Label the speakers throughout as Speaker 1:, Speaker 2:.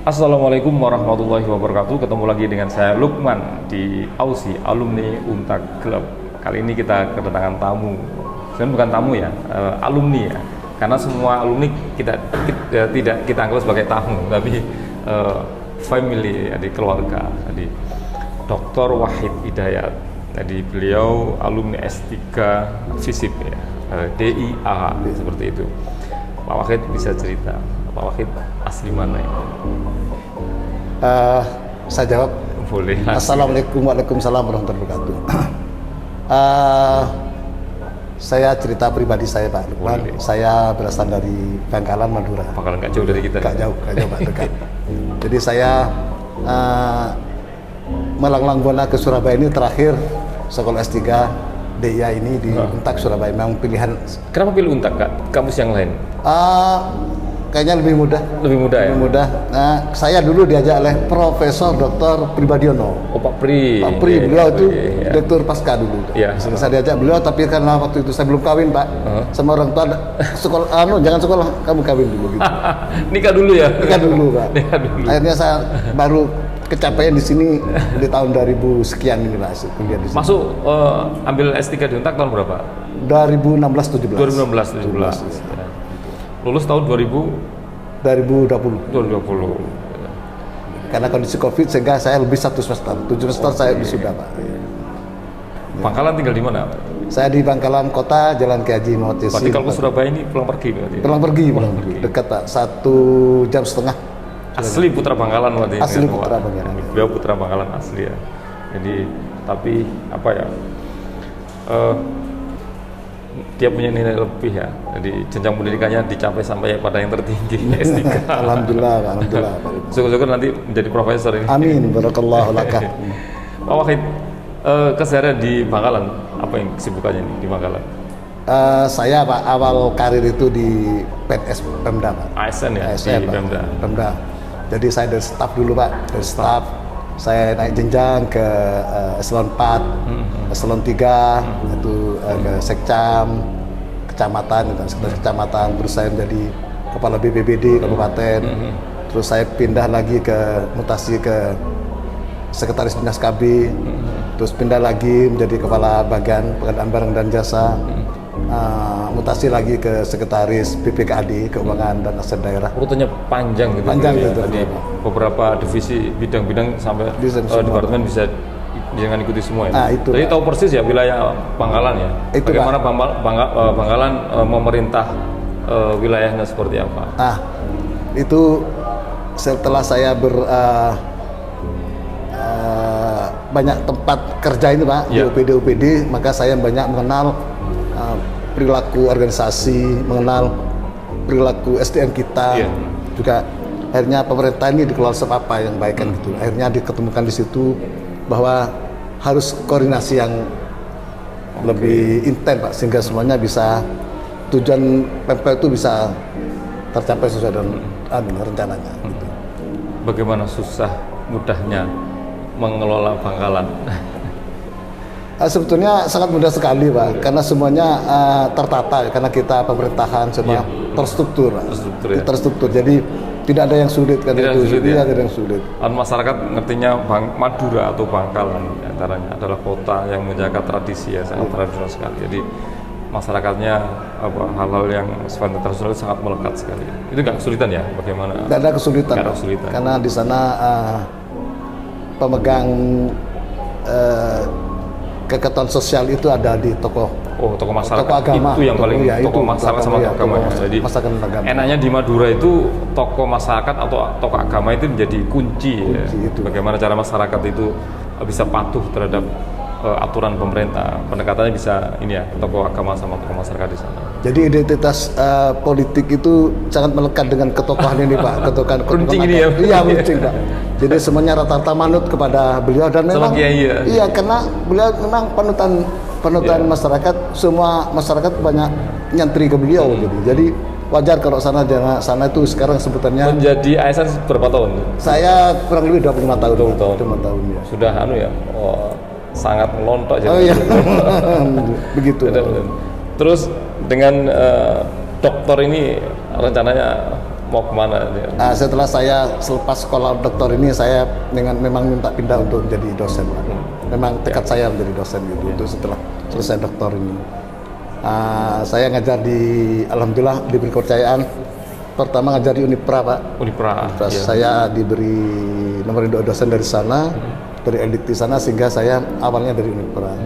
Speaker 1: Assalamualaikum warahmatullahi wabarakatuh. Ketemu lagi dengan saya Lukman di AUSI, Alumni Untak Club. Kali ini kita kedatangan tamu. Sebenarnya bukan tamu ya, alumni ya. Karena semua alumni tidak kita anggap sebagai tamu, tapi family, jadi keluarga. Jadi Dr. Wahid Hidayat. Jadi beliau alumni S3 FISIP ya, DIA seperti itu. Pak Wahid bisa cerita, Pak Wahid asli mana ya?
Speaker 2: Saya jawab.
Speaker 1: Boleh.
Speaker 2: Assalamualaikum warahmatullahi wabarakatuh. Saya cerita pribadi saya, Pak Lukman. Saya berasal dari Bangkalan, Madura.
Speaker 1: Bangkalan nggak jauh dari kita.
Speaker 2: Nggak jauh, Pak, dekat. Jadi saya melanglang buana ke Surabaya ini terakhir sekolah S3 DIA ini di Untak Surabaya. Memang pilihan.
Speaker 1: Kenapa pilih Untak, Kak? Kampus yang lain?
Speaker 2: Kayaknya lebih mudah.
Speaker 1: Lebih mudah ya?
Speaker 2: Lebih mudah. Nah, saya dulu diajak oleh Profesor Dr. Pribadiono.
Speaker 1: Oh, Pak Pri.
Speaker 2: Pak Pri, beliau itu
Speaker 1: ya.
Speaker 2: Direktur Pasca dulu.
Speaker 1: Ya.
Speaker 2: Saya diajak beliau, tapi karena waktu itu saya belum kawin, Pak. Sama orang tua, sekolah, jangan sekolah, kamu kawin dulu gitu.
Speaker 1: Nikah dulu ya?
Speaker 2: Nikah dulu, Pak.
Speaker 1: Nikah dulu.
Speaker 2: Akhirnya saya baru kecapean di sini di tahun 2000 sekian ini, Pak. Kuliah di sini.
Speaker 1: Masuk ambil S3 di Untak tahun berapa?
Speaker 2: 2016-17.
Speaker 1: 2016-17. Ya. Lulus tahun
Speaker 2: 2020.
Speaker 1: 2020.
Speaker 2: Karena kondisi COVID sehingga saya lebih 1 semester. 7 semester saya sudah, Pak.
Speaker 1: Pangkalan tinggal di mana?
Speaker 2: Saya di Bangkalan Kota, Jalan Ki Haji Muhammad Yasin.
Speaker 1: Berarti kalau ke Surabaya ini pulang pergi berarti?
Speaker 2: Pulang pergi. Dekat, Pak. 1 jam setengah.
Speaker 1: Asli putra Bangkalan berarti?
Speaker 2: Asli putra Bangkalan.
Speaker 1: Beliau putra Bangkalan asli ya. Jadi, tapi apa ya? Dia punya nilai lebih ya. Jadi jenjang pendidikannya dicapai sampai pada yang tertinggi S3.
Speaker 2: Alhamdulillah.
Speaker 1: Syukur-syukur nanti menjadi profesor ini.
Speaker 2: Amin. Barakallahu laka.
Speaker 1: Pak Wahid, keseharian di Bangkalan, apa yang kesibukannya ini di Bangkalan?
Speaker 2: Saya, Pak, awal karir itu di PNS Pemda, Pak.
Speaker 1: ASN ya?
Speaker 2: ASN,
Speaker 1: di
Speaker 2: Pak.
Speaker 1: Pemda.
Speaker 2: Jadi saya dari staf dulu, Pak. Dari staf saya naik jenjang ke eselon 4, eselon 3, itu ke sekcam, kecamatan, sekretaris kecamatan. Terus saya menjadi kepala BPBD kabupaten. Terus saya pindah lagi mutasi ke sekretaris dinas KB. Terus pindah lagi menjadi kepala bagian pengadaan barang dan jasa. Mutasi lagi ke sekretaris BPKAD, keuangan dan aset daerah.
Speaker 1: Urutannya panjang gitu.
Speaker 2: Panjang gitu.
Speaker 1: Tadi beberapa divisi bidang-bidang sampai departemen bisa jangan ikuti semua ya.
Speaker 2: Itu,
Speaker 1: jadi tahu persis ya wilayah Bangkalan ya.
Speaker 2: Itu,
Speaker 1: bagaimana Bangkalan memerintah wilayahnya seperti apa?
Speaker 2: Itu setelah saya banyak tempat kerja ini, Pak, di OPD, maka saya banyak mengenal perilaku organisasi, mengenal perilaku SDM kita. Juga akhirnya pemerintah ini dikelola apa yang baik kan gitu. Akhirnya diketemukan di situ bahwa harus koordinasi yang lebih intens, Pak, sehingga semuanya bisa tujuan PMP itu bisa tercapai sesuai dengan rencananya. Gitu.
Speaker 1: Bagaimana susah mudahnya mengelola Bangkalan?
Speaker 2: Sebetulnya sangat mudah sekali, Pak, karena semuanya tertata, karena kita pemerintahan semua terstruktur. Jadi tidak ada yang sulit kan itu. Tidak ada yang sulit.
Speaker 1: Masyarakat ngertinya Madura atau Bangkalan antaranya adalah kota yang menjaga tradisi ya, sangat tradisional sekali. Jadi masyarakatnya hal-hal yang sifatnya tradisional sangat melekat sekali. Itu nggak kesulitan ya? Bagaimana?
Speaker 2: Tidak ada kesulitan.
Speaker 1: Nggak ada kesulitan.
Speaker 2: Karena di sana pemegang keketuaan sosial itu ada di tokoh
Speaker 1: masyarakat.
Speaker 2: Tokoh agama.
Speaker 1: Itu yang paling tokoh masyarakat sama tokoh agama. Jadi
Speaker 2: agama.
Speaker 1: Enaknya di Madura itu tokoh masyarakat atau tokoh agama itu menjadi kunci ya. Bagaimana cara masyarakat itu bisa patuh terhadap aturan pemerintah. Pendekatannya bisa ini ya, tokoh agama sama tokoh masyarakat di sana.
Speaker 2: Jadi identitas politik itu sangat melekat dengan ketokohan ini, Pak. Ketokohan
Speaker 1: ini ya.
Speaker 2: Iya, runcing, Pak. Jadi semuanya rata-rata manut kepada beliau dan memang iya, karena beliau memang panutan masyarakat. Semua masyarakat banyak nyantri ke beliau gitu. Jadi wajar kalau sana itu sekarang sebutannya.
Speaker 1: Menjadi ASN berapa tahun?
Speaker 2: Saya kurang lebih 25 tahun.
Speaker 1: 25 tahun ya. Sudah ya. Sangat melontok jadi.
Speaker 2: Oh iya. Begitu.
Speaker 1: Terus dengan doktor ini rencananya mau kemana?
Speaker 2: Setelah saya selepas sekolah doktor ini, saya memang minta pindah untuk menjadi dosen, Pak. Memang tekad saya menjadi dosen gitu. Itu setelah selesai doktor ini, saya ngajar alhamdulillah diberi kepercayaan. Pertama ngajar di Unipra, Pak.
Speaker 1: Unipra.
Speaker 2: Saya diberi nomor induk dosen dari sana, dari LDT sana, sehingga saya awalnya dari Unipra.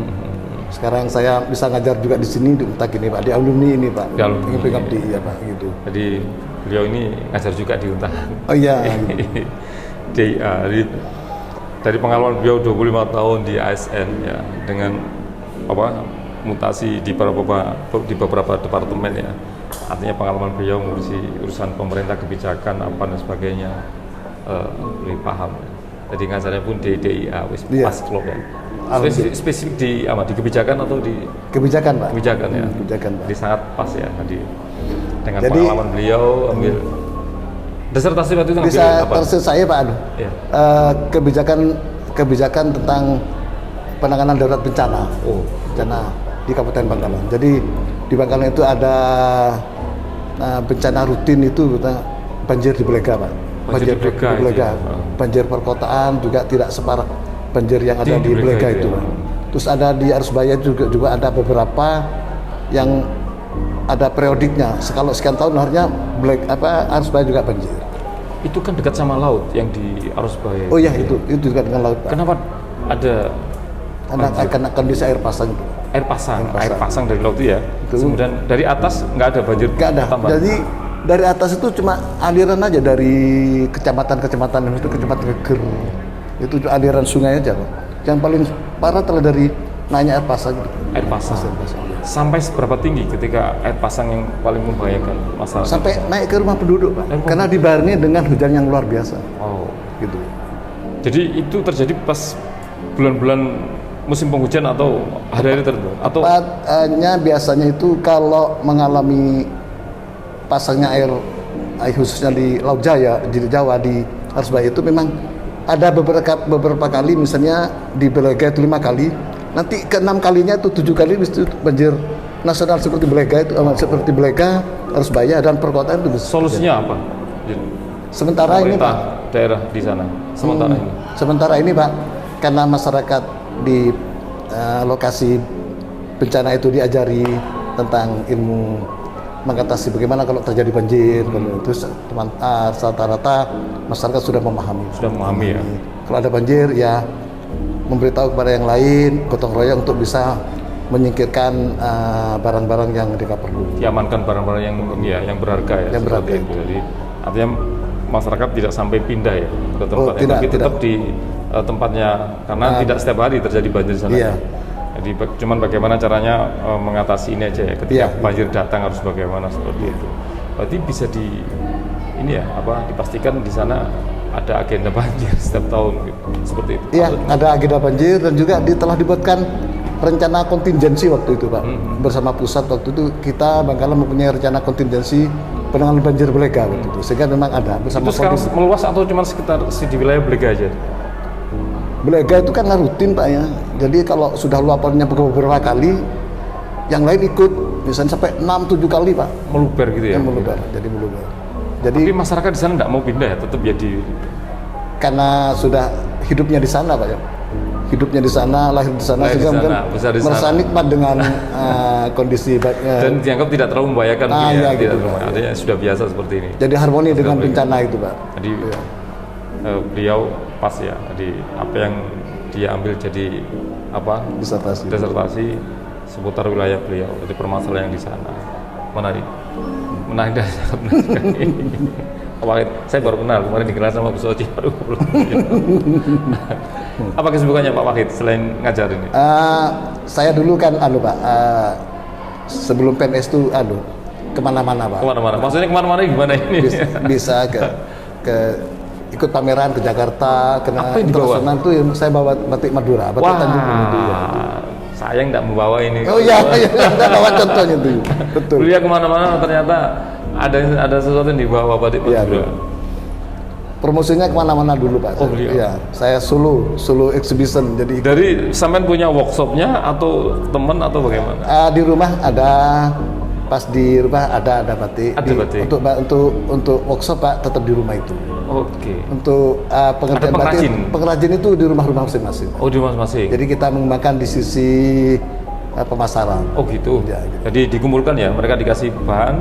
Speaker 2: Sekarang saya bisa ngajar juga di sini di Untak ini, Pak, di alumni ini, Pak.
Speaker 1: Di alumni.
Speaker 2: Ingin pengabdi, ya, Pak, gitu.
Speaker 1: Jadi beliau ini ngajar juga di Untak.
Speaker 2: Oh iya.
Speaker 1: Dari pengalaman beliau 25 tahun di ASN ya, dengan mutasi di beberapa departemen ya. Artinya pengalaman beliau mengurusi urusan pemerintah, kebijakan apa dan sebagainya, lebih paham. Jadi ngajarnya pun di DIA, pas klub ya. Spesifik di kebijakan atau di
Speaker 2: kebijakan, Pak?
Speaker 1: Kebijakan ya.
Speaker 2: Kebijakan, Pak.
Speaker 1: Jadi sangat pas ya tadi dengan pengalaman beliau ambil disertasi waktu itu
Speaker 2: bisa terus saya, Pak,
Speaker 1: ya.
Speaker 2: kebijakan tentang penanganan darurat bencana. Bencana di Kabupaten Bangkalan. Jadi di Bangkalan itu ada bencana rutin itu banjir di Belega, Pak. Banjir di Belega. Banjir perkotaan juga tidak separah banjir yang ada di Belega itu, Pak. Terus ada di Arusbaya juga ada beberapa yang ada periodiknya. Kalau sekian tahun harusnya Arusbaya juga banjir.
Speaker 1: Itu kan dekat sama laut yang di Arusbaya.
Speaker 2: Oh iya, itu dekat dengan laut, Pak.
Speaker 1: Kenapa ada
Speaker 2: karena kondisi air pasang itu.
Speaker 1: Air pasang dari laut itu ya. Kemudian dari atas nggak ada banjir.
Speaker 2: Nggak ada.
Speaker 1: Tambahan.
Speaker 2: Jadi dari atas itu cuma aliran aja dari kecamatan itu kecamatan Geger. Itu aliran sungai aja, Pak. Yang paling parah telah dari naiknya air pasang.
Speaker 1: Air pasang. Sampai seberapa tinggi ketika air pasang yang paling membahayakan masalah?
Speaker 2: Sampai naik ke rumah penduduk, Pak. Karena dibarengi dengan hujan yang luar biasa. Gitu.
Speaker 1: Jadi itu terjadi pas bulan-bulan musim penghujan atau hari-hari tertentu? Atau
Speaker 2: tepatnya biasanya itu kalau mengalami pasangnya air khususnya di Laut Jaya, di Jawa, di Arusbaya itu memang ada beberapa kali, misalnya di Belega itu 5 kali, nanti ke-6 kalinya itu 7 kali itu banjir nasional seperti Belega itu, Arusbaya dan perkotaan itu.
Speaker 1: Solusinya apa?
Speaker 2: Sementara ini, Pak,
Speaker 1: daerah di sana.
Speaker 2: Sementara ini, Pak, karena masyarakat di lokasi bencana itu diajari tentang ilmu mengatasi bagaimana kalau terjadi banjir. Terus rata-rata masyarakat sudah memahami ya. Kalau ada banjir ya memberitahu kepada yang lain, gotong royong untuk bisa menyingkirkan barang-barang yang mereka perlu.
Speaker 1: Diamankan barang-barang yang berharga ya.
Speaker 2: Yang berharga.
Speaker 1: Jadi artinya masyarakat tidak sampai pindah ya ke tempat tapi tetap di tempatnya, karena tidak setiap hari terjadi banjir di sana.
Speaker 2: Iya.
Speaker 1: Jadi cuman bagaimana caranya mengatasi ini aja ya, ketika banjir datang harus bagaimana seperti itu. Berarti bisa dipastikan di sana ada agenda banjir setiap tahun gitu, seperti itu.
Speaker 2: Iya, ada agenda banjir dan juga telah dibuatkan rencana kontingensi waktu itu, Pak. Bersama pusat waktu itu kita Bangkalan mempunyai rencana kontingensi penanganan banjir Belega waktu itu. Sehingga memang ada bersama
Speaker 1: itu sekarang meluas atau cuma sekitar di wilayah Belega aja?
Speaker 2: Belega itu kan rutin, Pak, ya. Jadi kalau sudah luapannya beberapa kali, yang lain ikut, misalnya sampai 6-7 kali, Pak.
Speaker 1: Meluber gitu ya?
Speaker 2: Meluber. Jadi
Speaker 1: tapi masyarakat di sana tidak mau pindah ya, tetap ya
Speaker 2: karena sudah hidupnya di sana, Pak, ya. Hidupnya di sana, lahir di sana, sehingga mungkin merasa nikmat dengan kondisi
Speaker 1: dan dianggap tidak terlalu membahayakan.
Speaker 2: Gitu,
Speaker 1: artinya sudah biasa seperti ini.
Speaker 2: Jadi harmoni dengan bencana itu, Pak.
Speaker 1: Jadi beliau pas ya, jadi apa yang dia ambil jadi disertasi seputar wilayah beliau, jadi permasalahan yang di sana. Menarik dan sangat menarik. Saya baru kenal, kemarin dikenal sama Bu Soci. Apa kesibukannya Pak Wahid selain ngajar ini?
Speaker 2: Saya dulu kan Pak, sebelum PNS itu kemana-mana, Pak.
Speaker 1: Kemana-mana? Maksudnya kemana-mana gimana ini?
Speaker 2: Bisa ke ikut pameran ke Jakarta,
Speaker 1: apa yang dibawa?
Speaker 2: Itu saya bawa batik Madura, batik Tanjung itu ya.
Speaker 1: Sayang nggak membawa ini.
Speaker 2: Oh iya, saya bawa contohnya itu. Betul.
Speaker 1: Beliau kemana-mana ternyata ada sesuatu yang dibawa batik Madura.
Speaker 2: Ya, promosinya kemana-mana dulu, Pak.
Speaker 1: Oh, beliau.
Speaker 2: Iya, saya solo exhibition. Jadi
Speaker 1: dari sampean punya workshopnya atau teman atau bagaimana?
Speaker 2: Di rumah ada Pas di rumah ada batik.
Speaker 1: Ada batik.
Speaker 2: Untuk workshop Pak tetap di rumah itu.
Speaker 1: Oke.
Speaker 2: Untuk pengerjaan batik, pengrajin itu di rumah-rumah masing-masing.
Speaker 1: Oh, di rumah masing.
Speaker 2: Jadi kita mengembangkan di sisi pemasaran.
Speaker 1: Oh gitu.
Speaker 2: Ya, gitu.
Speaker 1: Jadi dikumpulkan ya, mereka dikasih bahan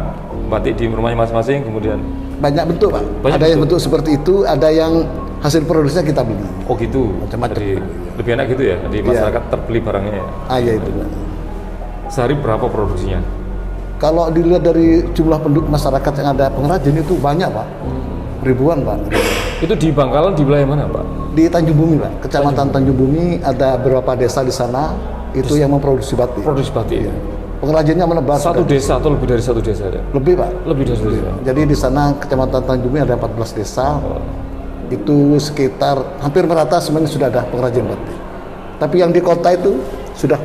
Speaker 1: batik di rumahnya masing-masing, kemudian
Speaker 2: banyak bentuk Pak.
Speaker 1: Banyak
Speaker 2: ada yang bentuk seperti itu, ada yang hasil produksinya kita beli.
Speaker 1: Oh gitu.
Speaker 2: Macam-macam.
Speaker 1: Jadi lebih enak gitu ya, jadi masyarakat terbeli barangnya ya.
Speaker 2: Iya itu Pak.
Speaker 1: Sehari berapa produksinya?
Speaker 2: Kalau dilihat dari jumlah penduduk masyarakat yang ada pengrajin itu banyak Pak, ribuan Pak.
Speaker 1: Itu di Bangkalan di wilayah mana Pak?
Speaker 2: Di Tanjung Bumi Pak, Kecamatan Tanjung Bumi ada beberapa desa di sana itu yang memproduksi batik.
Speaker 1: Produksi batik.
Speaker 2: Ya. Pengrajinnya menebar.
Speaker 1: Satu desa atau lebih dari satu desa ya?
Speaker 2: Lebih Pak.
Speaker 1: Lebih dari satu desa.
Speaker 2: Jadi di sana Kecamatan Tanjung Bumi ada 14 desa. Itu sekitar hampir merata semuanya sudah ada pengrajin batik. Tapi yang di kota itu sudah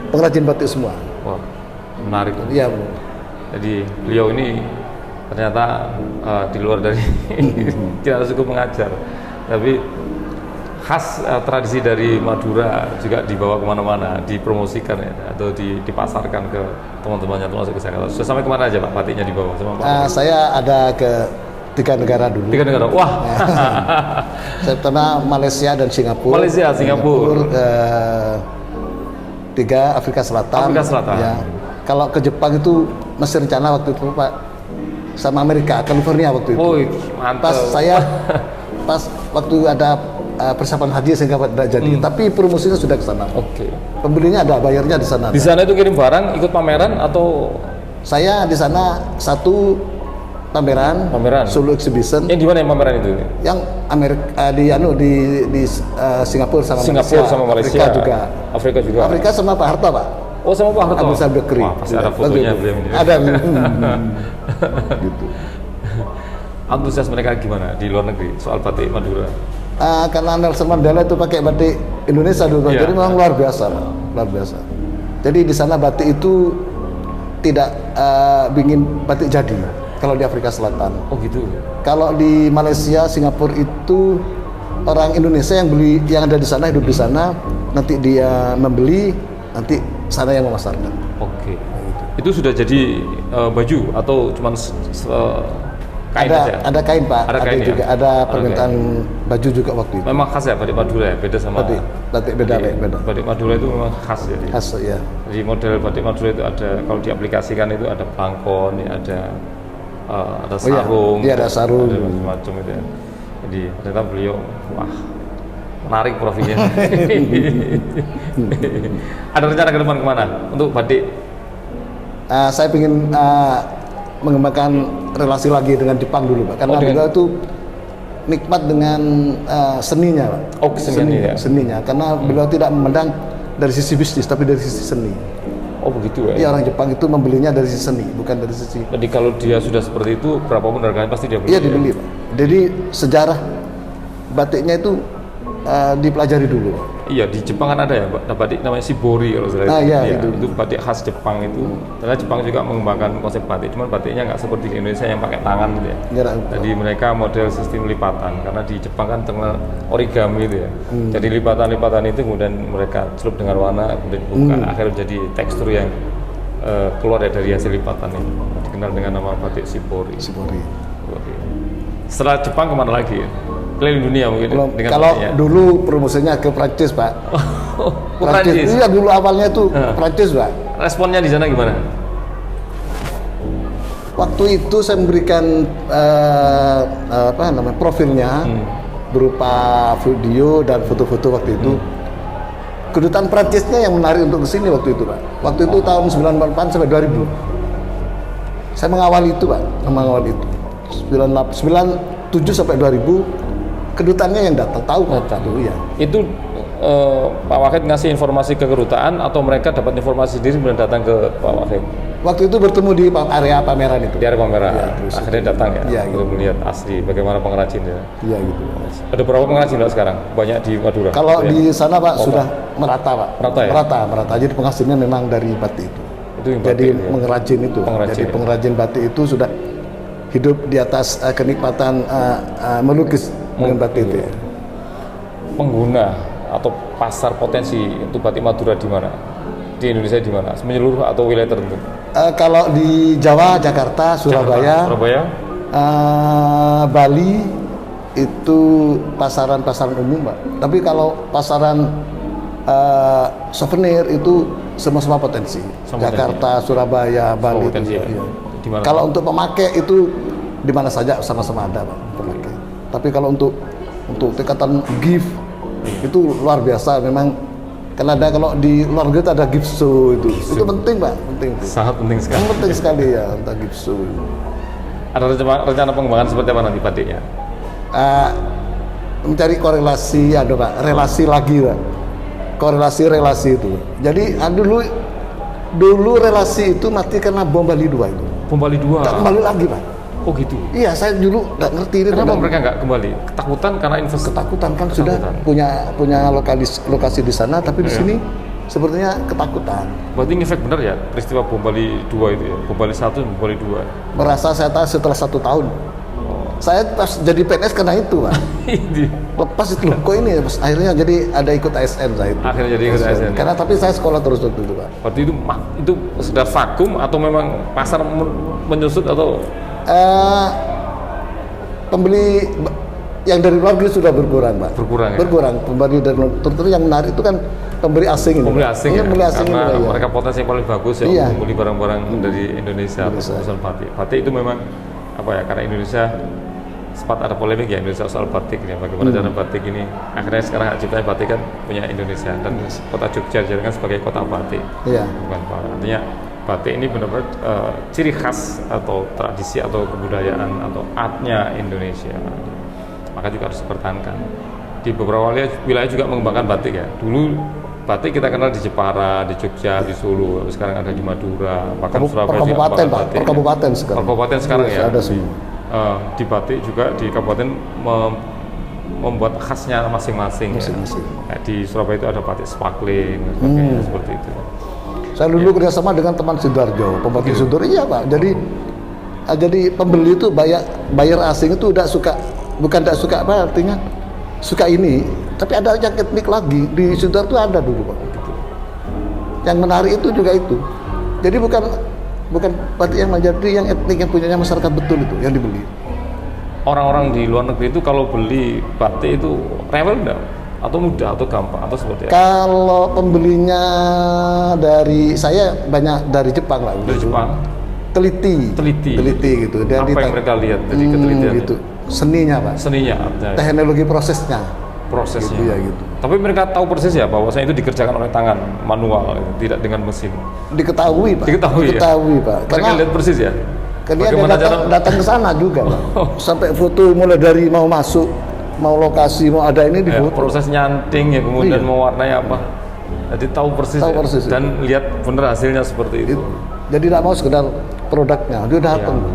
Speaker 2: pengrajin batik semua.
Speaker 1: Wah, menarik.
Speaker 2: Iya Bu.
Speaker 1: Jadi beliau ini ternyata di luar dari tidak cukup mengajar, tapi khas tradisi dari Madura juga dibawa kemana-mana, dipromosikan ya, atau dipasarkan ke teman-temannya termasuk ke Jakarta. Sudah sampai kemana aja Pak batiknya dibawa sama Pak?
Speaker 2: Saya ada ke 3 negara dulu.
Speaker 1: 3 negara, wah.
Speaker 2: Saya pernah Malaysia dan Singapura.
Speaker 1: Malaysia, Singapura.
Speaker 2: 3 Afrika Selatan.
Speaker 1: Afrika Selatan.
Speaker 2: Ya. Kalau ke Jepang itu masih rencana waktu itu Pak, sama Amerika, California waktu itu.
Speaker 1: Oh, mantap.
Speaker 2: Pas waktu ada persiapan haji sehingga tidak jadi. Tapi promosinya sudah ke sana.
Speaker 1: Oke.
Speaker 2: Pembelinya ada, bayarnya di sana.
Speaker 1: Di sana itu kirim barang, ikut pameran atau?
Speaker 2: Saya di sana satu pameran. Solo Exhibition.
Speaker 1: Yang di mana yang pameran itu?
Speaker 2: Yang Amerika di Singapura sama
Speaker 1: Malaysia.
Speaker 2: Afrika juga. Afrika sama Pak Harto Pak.
Speaker 1: Oh sama Pak Harto.
Speaker 2: Abdul Sabekri.
Speaker 1: Wah, pasti ada fotonya beliau ini.
Speaker 2: Ada. Gitu.
Speaker 1: Antusias mereka gimana di luar negeri soal batik Madura?
Speaker 2: Karena Nelson Mandela itu pakai batik Indonesia dulu, jadi memang luar biasa, Pak. Luar biasa. Jadi di sana batik itu tidak bikin batik jadi. Kalau di Afrika Selatan.
Speaker 1: Oh gitu.
Speaker 2: Kalau di Malaysia, Singapura itu orang Indonesia yang ada di sana, hidup di sana, nanti dia membeli, nanti sana yang memasarkan.
Speaker 1: Oke. Itu sudah jadi baju atau cuman kain aja?
Speaker 2: Ada kain Pak.
Speaker 1: Ada kain
Speaker 2: juga.
Speaker 1: Ya?
Speaker 2: Ada permintaan baju juga waktu itu.
Speaker 1: Memang khas ya batik Madura ya, beda sama
Speaker 2: batik beda.
Speaker 1: Batik Madura itu memang khas ya.
Speaker 2: Khas ya.
Speaker 1: Jadi model batik Madura itu ada, kalau diaplikasikan itu ada plangkon, ada sarung.
Speaker 2: Iya, ada sarung.
Speaker 1: Ada macam-macam itu ya. Jadi ternyata beliau wah menarik profilnya. Ada rencana ke depan kemana untuk batik?
Speaker 2: Saya ingin mengembangkan relasi lagi dengan Jepang dulu Pak, karena beliau itu nikmat dengan seninya Pak.
Speaker 1: Oh,
Speaker 2: seninya, karena beliau tidak memandang dari sisi bisnis tapi dari sisi seni.
Speaker 1: Oh begitu ya?
Speaker 2: Iya, orang Jepang itu membelinya dari sisi seni, bukan dari sisi.
Speaker 1: Jadi kalau dia sudah seperti itu, berapapun harganya pasti dia beli?
Speaker 2: Iya dibeli Pak. Jadi sejarah batiknya itu dipelajari dulu.
Speaker 1: Iya, di Jepang kan ada ya batik namanya shibori kalau saya.
Speaker 2: Iya,
Speaker 1: itu batik khas Jepang itu. Karena Jepang juga mengembangkan konsep batik, cuman batiknya nggak seperti di Indonesia yang pakai tangan gitu ya. Jadi mereka model sistem lipatan, karena di Jepang kan terkenal origami gitu ya. Jadi lipatan-lipatan itu kemudian mereka celup dengan warna, kemudian buka, akhirnya jadi tekstur yang keluar dari hasil lipatan itu. Dikenal dengan nama batik shibori. Setelah Jepang kemana lagi? Keliling dunia mungkin dengan
Speaker 2: kalau
Speaker 1: batiknya.
Speaker 2: Dulu promosinya ke Prancis Pak.
Speaker 1: Prancis.
Speaker 2: Iya, dulu awalnya itu Prancis Pak.
Speaker 1: Responnya di sana gimana?
Speaker 2: Waktu itu saya memberikan profilnya berupa video dan foto-foto waktu itu. Kedutaan Prancisnya yang menarik untuk kesini waktu itu Pak. Waktu itu tahun 98 sampai 2000. Saya mengawali itu Pak, 97 sampai 2000. Kedutannya yang datang tahu itu ya.
Speaker 1: Itu Pak Wahid ngasih informasi ke kedutaan atau mereka dapat informasi sendiri kemudian datang ke Pak Wahid?
Speaker 2: Waktu itu bertemu di area pameran itu.
Speaker 1: Di area pameran.
Speaker 2: Ya,
Speaker 1: akhirnya datang ya, untuk melihat asli bagaimana pengrajin ya.
Speaker 2: Iya gitu.
Speaker 1: Ada berapa pengrajin Pak sekarang? Banyak di Madura.
Speaker 2: Kalau di sana Pak sudah merata Pak.
Speaker 1: Merata ya?
Speaker 2: Merata. Jadi penghasilnya memang dari batik itu. Jadi pengrajin itu. Jadi pengrajin batik itu sudah hidup di atas kenikmatan melukis dengan batik itu.
Speaker 1: Pengguna atau pasar potensi untuk batik Madura di mana? di Indonesia di mana? Menyeluruh atau wilayah tertentu?
Speaker 2: Kalau di Jawa, Jakarta, Surabaya, Bali itu pasaran umum, Pak. Tapi kalau pasaran souvenir itu semua potensi. Jakarta, Surabaya, Bali.
Speaker 1: Potensi, ya.
Speaker 2: Iya. Kalau untuk pemakai itu di mana saja sama-sama ada, Pak, pemakai. Tapi kalau untuk tingkatan gift itu luar biasa memang. Karena kalau di luar negeri ada gift show itu penting, Pak, penting.
Speaker 1: Sangat penting sekali.
Speaker 2: Penting sekali ya untuk gift show.
Speaker 1: Ada rencana pengembangan seperti apa nanti batiknya?
Speaker 2: Mencari korelasi, ada Pak, relasi lagi, Pak. Korelasi itu. Jadi dulu relasi itu mati karena bom Bali 2 itu.
Speaker 1: Bom Bali 2.
Speaker 2: Tak kembali lagi, Pak.
Speaker 1: Oh gitu.
Speaker 2: Iya, saya dulu nggak ngerti ini.
Speaker 1: Kenapa mereka nggak kembali? Ketakutan karena investasi.
Speaker 2: Ketakutan kan sudah punya lokasi di sana, tapi di sini sepertinya ketakutan.
Speaker 1: Berarti ngefek benar ya peristiwa bom Bali 2 itu ya? Bom Bali 1 dan bom Bali 2.
Speaker 2: Merasa saya tahu setelah 1 tahun. Saya pas jadi PNS karena itu, Pak. Lepas itu loh, kok ini pas akhirnya jadi ada ikut ASN saya itu.
Speaker 1: Akhirnya jadi ikut ASN.
Speaker 2: Karena tapi saya sekolah terus waktu itu, Pak.
Speaker 1: Berarti itu sudah vakum atau memang pasar menyusut atau
Speaker 2: pembeli yang dari luar negeri sudah berkurang, Pak.
Speaker 1: Berkurang ya?
Speaker 2: Berkurang. Pembeli dari terutama yang menarik itu kan pembeli asing ini.
Speaker 1: Pembeli asing ya?
Speaker 2: Pembeli asing
Speaker 1: karena
Speaker 2: ini,
Speaker 1: mereka potensi yang paling bagus ya
Speaker 2: iya.
Speaker 1: untuk membeli barang-barang dari Indonesia atau soal batik. Batik itu memang apa ya, karena Indonesia sempat ada polemik ya Indonesia soal batik ya, bagaimana cara batik ini akhirnya sekarang hak cipta batik kan punya Indonesia dan kota Jogja dijadikan sebagai kota batik.
Speaker 2: Iya.
Speaker 1: Bukan Pak. Artinya batik ini benar-benar ciri khas atau tradisi atau kebudayaan atau artnya Indonesia. Maka juga harus dipertahankan. Di beberapa wilayah juga mengembangkan batik ya. Dulu batik kita kenal di Jepara, di Jogja, di Solo, sekarang ada di Madura, bahkan Surabaya juga
Speaker 2: Kabupaten, Pak.
Speaker 1: batik.
Speaker 2: Kabupaten sekarang.
Speaker 1: Kabupaten sekarang ya.
Speaker 2: Ada semua.
Speaker 1: Di batik juga di kabupaten membuat khasnya masing-masing. Ya. Di Surabaya itu ada batik sparkling, sebagainya seperti itu.
Speaker 2: Saya dulu kerjasama dengan teman Sidoarjo, pembatik Sidoarjo, iya Pak. Jadi pembeli itu bayar asing itu udah suka, bukan tidak suka apa artinya suka ini, tapi ada yang etnik lagi di Sidoarjo ada dulu Pak. Yang menarik itu juga itu. Jadi bukan batik yang menjadi yang etnik yang punyanya masyarakat betul itu yang dibeli.
Speaker 1: Orang-orang di luar negeri itu kalau beli batik itu rewel enggak? Atau mudah atau gampang atau seperti apa?
Speaker 2: Kalau pembelinya dari saya banyak dari Jepang lah.
Speaker 1: Dari Jepang.
Speaker 2: Teliti gitu. Dan
Speaker 1: apa yang mereka lihat dari ketelitian
Speaker 2: gitu. Seninya Pak.
Speaker 1: Seninya.
Speaker 2: Teknologi prosesnya.
Speaker 1: Prosesnya.
Speaker 2: Gitu, ya, gitu.
Speaker 1: Tapi mereka tahu persis ya bahwasanya itu dikerjakan oleh tangan manual, tidak dengan mesin.
Speaker 2: Diketahui Pak. Diketahui Pak.
Speaker 1: Mereka lihat persis ya.
Speaker 2: Karena dia datang ke sana juga Pak. Sampai foto mulai dari mau masuk, mau lokasi, mau ada ini di foto.
Speaker 1: Proses nyanting ya, kemudian mau warnanya apa. Jadi tahu persis, dan lihat bener hasilnya seperti itu.
Speaker 2: Jadi tidak mau sekedar produknya, dia datang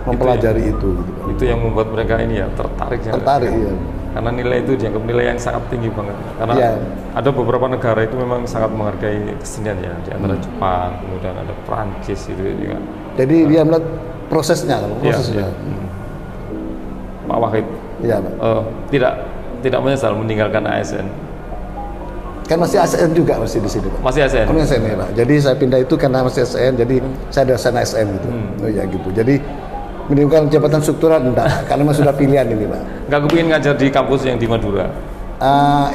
Speaker 2: mempelajari itu.
Speaker 1: Itu yang membuat mereka ini ya tertarik.
Speaker 2: Iya.
Speaker 1: Karena nilai itu dianggap nilai yang sangat tinggi banget. Karena ada beberapa negara itu memang sangat menghargai kesenian ya, di antara Jepang, kemudian ada Prancis itu juga. Jadi
Speaker 2: dia melihat prosesnya.
Speaker 1: Ya. Pak Wahid,
Speaker 2: ya, Pak.
Speaker 1: Tidak menyesal meninggalkan ASN.
Speaker 2: Kan masih ASN juga masih di sini Pak.
Speaker 1: Masih ASN.
Speaker 2: Masih ASN ya Pak. Jadi saya pindah itu karena masih ASN, jadi saya dosen ASN gitu. Oh ya gitu. Jadi meninggalkan jabatan struktural enggak, karena memang sudah pilihan ini Pak.
Speaker 1: Enggak kepingin ngajar di kampus yang di Madura?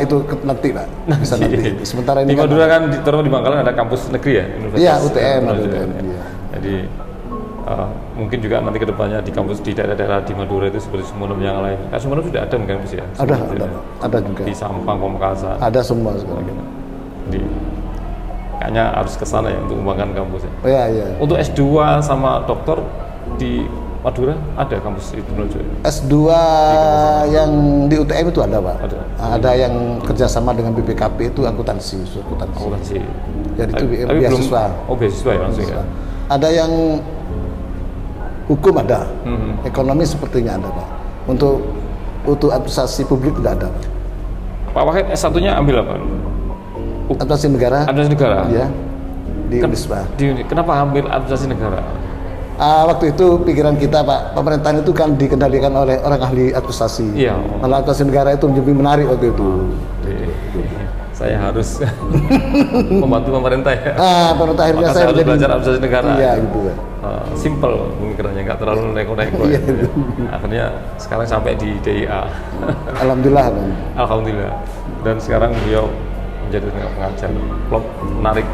Speaker 2: Itu nanti Pak. Bisa nanti. Sementara ini
Speaker 1: di Madura kan terutama di Bangkalan ada kampus negeri ya?
Speaker 2: Iya, UTM. Iya.
Speaker 1: Jadi mungkin juga nanti kedepannya di kampus di daerah-daerah di Madura itu seperti Sumeneb yang lain. Sumeneb sudah ada mungkin ya?
Speaker 2: Ada juga.
Speaker 1: Di Sampang, Pamekasan.
Speaker 2: Ada semua sekarang.
Speaker 1: Kayaknya harus ke sana ya untuk mengembangkan kampus
Speaker 2: ya. Iya.
Speaker 1: Untuk S2 sama doktor di Madura ada kampus itu menuju.
Speaker 2: S2 yang di UTM itu ada Pak. Ada yang kerjasama dengan BPKP itu akuntansi. Jadi itu beasiswa.
Speaker 1: Beasiswa ya langsung ya.
Speaker 2: Ada yang hukum ada, ekonomi sepertinya ada Pak. Untuk administrasi publik tidak ada.
Speaker 1: Pak Wahid S1-nya ambil apa?
Speaker 2: Administrasi negara.
Speaker 1: Administrasi negara.
Speaker 2: Iya. Di Unisba.
Speaker 1: Kenapa ambil administrasi negara?
Speaker 2: Waktu itu pikiran kita Pak, pemerintahan itu kan dikendalikan oleh orang ahli administrasi.
Speaker 1: Iya.
Speaker 2: Malah administrasi negara itu lebih menarik waktu itu.
Speaker 1: saya harus membantu pemerintah ya.
Speaker 2: Pemerintah akhirnya
Speaker 1: Maka
Speaker 2: saya
Speaker 1: harus
Speaker 2: menjadi
Speaker 1: belajar administrasi negara.
Speaker 2: Iya gitu kan.
Speaker 1: Simple pemikirannya, nggak terlalu neko-neko.
Speaker 2: Iya.
Speaker 1: Akhirnya sekarang sampai di DIA.
Speaker 2: Alhamdulillah kan.
Speaker 1: Alhamdulillah. Dan sekarang beliau menjadi tenaga pengajar. Plot menarik.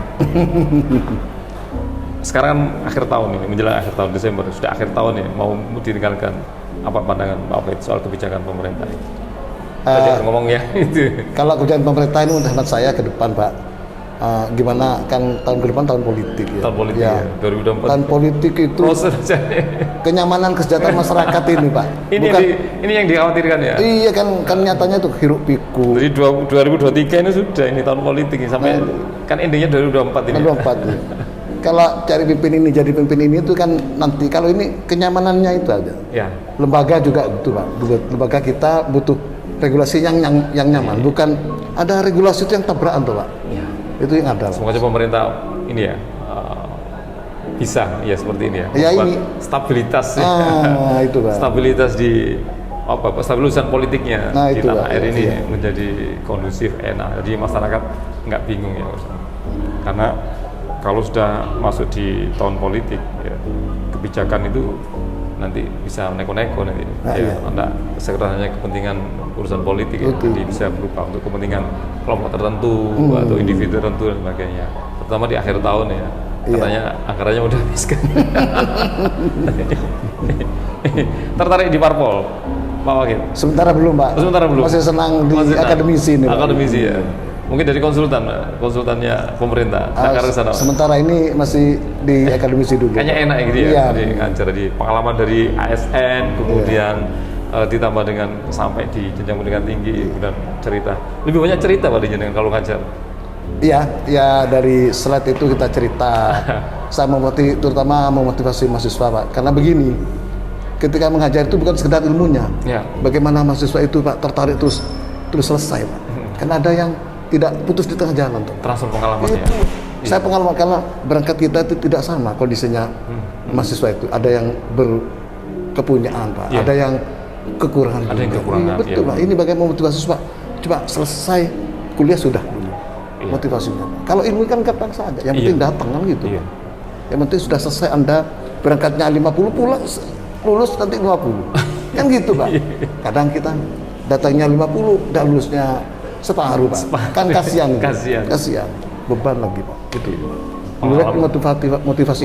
Speaker 1: Sekarang kan akhir tahun ini, menjelang akhir tahun Desember, sudah akhir tahun ini, mau ditinggalkan apa pandangan Pak Wahid soal kebijakan pemerintah? Tadi ngomong ya itu.
Speaker 2: Kalau kebijakan pemerintah ini menurut saya ke depan Pak, gimana kan tahun ke depan tahun politik ya.
Speaker 1: Tahun politik ya, 2024.
Speaker 2: Tahun politik itu
Speaker 1: proses
Speaker 2: kenyamanan kesejahteraan masyarakat ini Pak.
Speaker 1: Ini yang dikhawatirkan ya.
Speaker 2: Iya kan nyatanya tuh hiruk pikuk.
Speaker 1: Jadi 2023 ini sudah ini tahun politik ini sampai kan endingnya 2024 ini.
Speaker 2: 2024 ya. Kalau cari pimpin ini jadi pimpin ini itu kan nanti kalau ini kenyamanannya itu aja.
Speaker 1: Ya.
Speaker 2: Lembaga juga gitu Pak. Lembaga kita butuh regulasi yang nyaman, bukan ada regulasi itu yang tabrakan tuh Pak.
Speaker 1: Ya.
Speaker 2: Itu yang ada.
Speaker 1: Semoga pemerintah ini ya bisa ya seperti ini ya.
Speaker 2: Ya ini
Speaker 1: stabilitas
Speaker 2: itu Pak.
Speaker 1: Stabilitas di stabilitas politiknya di
Speaker 2: itu,
Speaker 1: tanah
Speaker 2: Pak.
Speaker 1: air ini
Speaker 2: Iya.
Speaker 1: menjadi kondusif, enak. Jadi masyarakat nggak bingung ya. Karena kalau sudah masuk di tahun politik ya, kebijakan itu nanti bisa neko-neko nanti.
Speaker 2: Iya.
Speaker 1: Anda sekedar hanya kepentingan urusan politik ya, jadi bisa berubah untuk kepentingan kelompok tertentu atau individu tertentu dan sebagainya. Terutama di akhir tahun ya, katanya anggarannya udah habis kan. Tertarik di parpol, Pak Wahid?
Speaker 2: Sementara belum Pak.
Speaker 1: Sementara belum.
Speaker 2: Masih senang di akademisi ini.
Speaker 1: Akademisi ya. Mungkin dari konsultannya pemerintah.
Speaker 2: Sementara ini masih di akademisi dulu.
Speaker 1: Kayaknya enak gitu ya.
Speaker 2: Iya.
Speaker 1: Jadi ngajar di pengalaman dari ASN, kemudian ditambah dengan sampai di jenjang pendidikan tinggi dan cerita. Lebih banyak cerita Pak dengan kalau ngajar.
Speaker 2: Iya, ya dari slide itu kita cerita. Saya terutama memotivasi mahasiswa Pak. Karena begini, ketika mengajar itu bukan sekedar ilmunya.
Speaker 1: Ya.
Speaker 2: Bagaimana mahasiswa itu Pak tertarik terus selesai Pak. Karena ada yang tidak putus di tengah jalan tuh.
Speaker 1: Transfer pengalaman
Speaker 2: itu.
Speaker 1: ya.
Speaker 2: Saya pengalaman karena berangkat kita itu tidak sama kondisinya mahasiswa itu. Ada yang berkepunyaan Pak, ada yang kekurangan.
Speaker 1: Ada yang kekurangan.
Speaker 2: Betul Pak. Ini bagaimana motivasi Pak? Coba selesai kuliah sudah dulu. Motivasinya. Kalau ilmu kan gampang saja. Yang penting datang kan gitu.
Speaker 1: Iya.
Speaker 2: Yang penting sudah selesai Anda berangkatnya 50 pulang lulus nanti 50. Kan gitu Pak. Kadang kita datangnya 50 dan lulusnya separuh Pak. Kan kasihan. Kasihan. Beban lagi Pak. Itu. Motivasi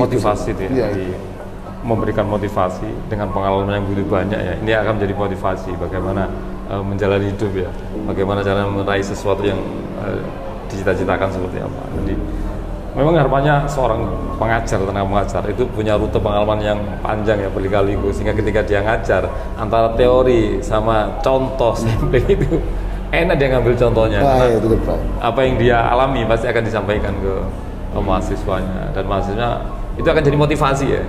Speaker 1: itu ya.
Speaker 2: Iya.
Speaker 1: Memberikan motivasi dengan pengalaman yang begitu banyak ya. Ini akan menjadi motivasi bagaimana menjalani hidup ya. Bagaimana cara meraih sesuatu yang dicita-citakan seperti apa. Jadi memang harapannya seorang tenaga pengajar itu punya rute pengalaman yang panjang ya berkali-kali sehingga ketika dia ngajar antara teori sama contoh sampling itu enak dia ngambil contohnya.
Speaker 2: Itu Pak.
Speaker 1: Apa yang dia alami pasti akan disampaikan ke mahasiswanya dan mahasiswanya itu akan jadi motivasi ya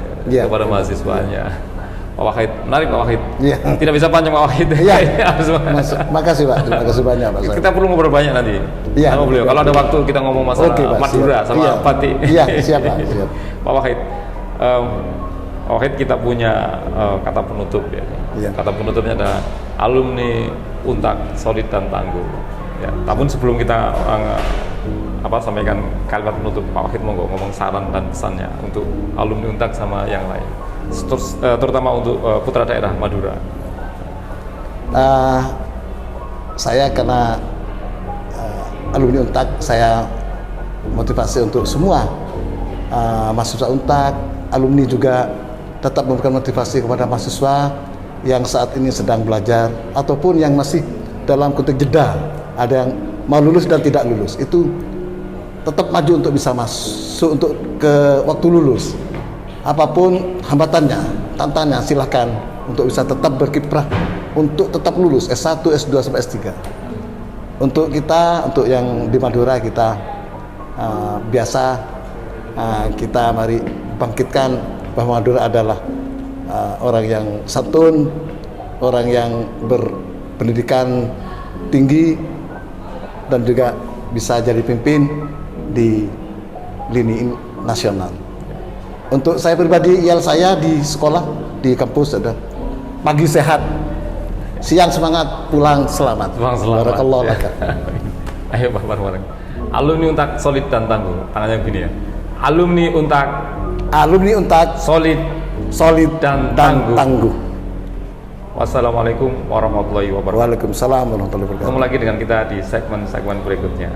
Speaker 1: kepada mahasiswanya. Pak Wahid, menarik Pak Wahid.
Speaker 2: Iya.
Speaker 1: Tidak bisa panjang Pak Wahid.
Speaker 2: Iya. Makasih Pak, terima kasih banyak Pak.
Speaker 1: Kita perlu ngobrol banyak nanti.
Speaker 2: Iya.
Speaker 1: Sama beliau. Kalau ada waktu kita ngomong masalah Madura sama Pati.
Speaker 2: Iya, siap Pak. Siap.
Speaker 1: Pak Wahid, Pak Wahid kita punya kata penutup ya.
Speaker 2: Iya.
Speaker 1: Kata penutupnya adalah alumni Untak solid dan tangguh. Ya. Namun sebelum kita sampaikan kalimat penutup, Pak Wahid monggo ngomong saran dan pesannya untuk alumni Untak sama yang lain. Terutama untuk putra daerah Madura.
Speaker 2: Saya karena alumni Untak, saya motivasi untuk semua mahasiswa Untak, alumni juga tetap memberikan motivasi kepada mahasiswa yang saat ini sedang belajar ataupun yang masih dalam konteks jeda, ada yang mau lulus dan tidak lulus, itu tetap maju untuk bisa masuk untuk ke waktu lulus. Apapun hambatannya, tantangannya, silahkan untuk bisa tetap berkiprah untuk tetap lulus S1, S2 sampai S3. Untuk kita, untuk yang di Madura kita kita mari bangkitkan bahwa Madura adalah orang yang santun, orang yang berpendidikan tinggi dan juga bisa jadi pimpin di lini nasional. Untuk saya pribadi, saya di sekolah, di kampus ada pagi sehat, siang semangat, pulang selamat.
Speaker 1: Barakallahu laka. Ayo bareng-bareng. Alumni Untak solid dan tangguh. Tangannya begini ya. Alumni Untak
Speaker 2: solid
Speaker 1: dan
Speaker 2: dan
Speaker 1: tangguh.
Speaker 2: tangguh.
Speaker 1: Wassalamualaikum warahmatullahi wabarakatuh.
Speaker 2: Waalaikumsalam warahmatullahi wabarakatuh.
Speaker 1: Ketemu lagi dengan kita di segmen-segmen berikutnya.